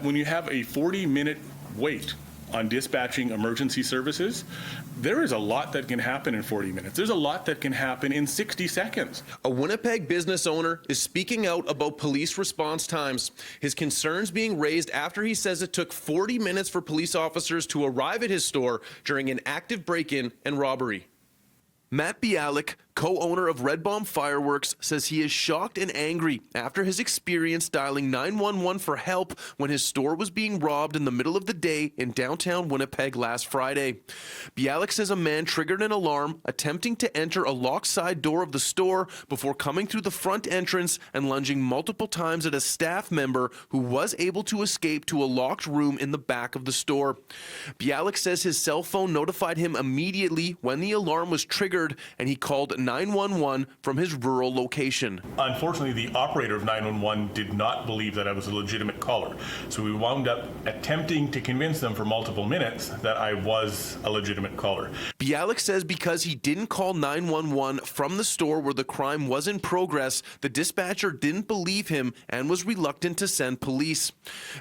When you have a 40-minute wait on dispatching emergency services, there is a lot that can happen in 40 minutes. There's a lot that can happen in 60 seconds. A Winnipeg business owner is speaking out about police response times. His concerns being raised after he says it took 40 minutes for police officers to arrive at his store during an active break-in and robbery. Matt Bialik, co-owner of Red Bomb Fireworks, says he is shocked and angry after his experience dialing 911 for help when his store was being robbed in the middle of the day in downtown Winnipeg last Friday. Bialik says a man triggered an alarm attempting to enter a locked side door of the store before coming through the front entrance and lunging multiple times at a staff member who was able to escape to a locked room in the back of the store. Bialik says his cell phone notified him immediately when the alarm was triggered, and he called 911 from his rural location. Unfortunately, the operator of 911 did not believe that I was a legitimate caller. So we wound up attempting to convince them for multiple minutes that I was a legitimate caller. Bialik says because he didn't call 911 from the store where the crime was in progress, the dispatcher didn't believe him and was reluctant to send police.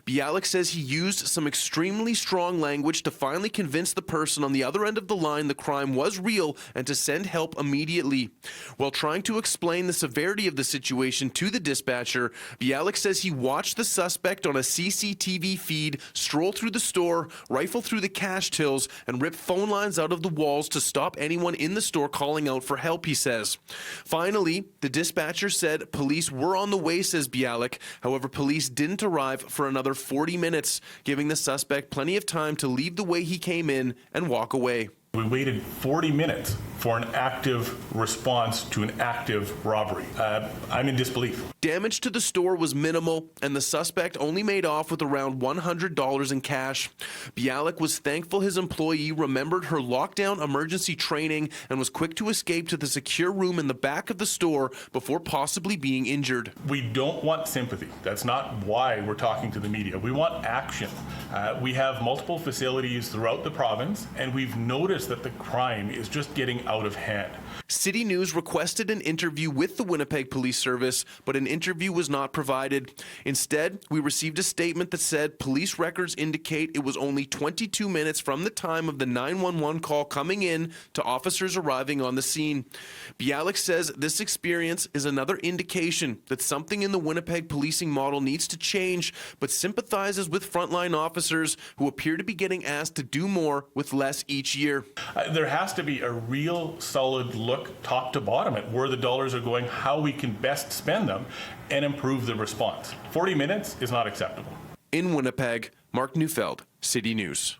Bialik says he used some extremely strong language to finally convince the person on the other end of the line the crime was real and to send help immediately. While trying to explain the severity of the situation to the dispatcher, Bialik says he watched the suspect on a CCTV feed stroll through the store, rifle through the cash tills, and rip phone lines out of the walls to stop anyone in the store calling out for help, he says. Finally, the dispatcher said police were on the way, says Bialik. However, police didn't arrive for another 40 minutes, giving the suspect plenty of time to leave the way he came in and walk away. We waited 40 minutes for an active response to an active robbery. I'm in disbelief. Damage to the store was minimal, and the suspect only made off with around $100 in cash. Bialik was thankful his employee remembered her lockdown emergency training and was quick to escape to the secure room in the back of the store before possibly being injured. We don't want sympathy. That's not why we're talking to the media. We want action. We have multiple facilities throughout the province, and we've noticed that the crime is just getting out of hand. City News requested an interview with the Winnipeg Police Service, but an interview was not provided. Instead, we received a statement that said police records indicate it was only 22 minutes from the time of the 911 call coming in to officers arriving on the scene. Bialik says this experience is another indication that something in the Winnipeg policing model needs to change, but sympathizes with frontline officers who appear to be getting asked to do more with less each year. There has to be a real solid look top to bottom at where the dollars are going, how we can best spend them, and improve the response. 40 minutes is not acceptable. In Winnipeg, Mark Neufeld, City News.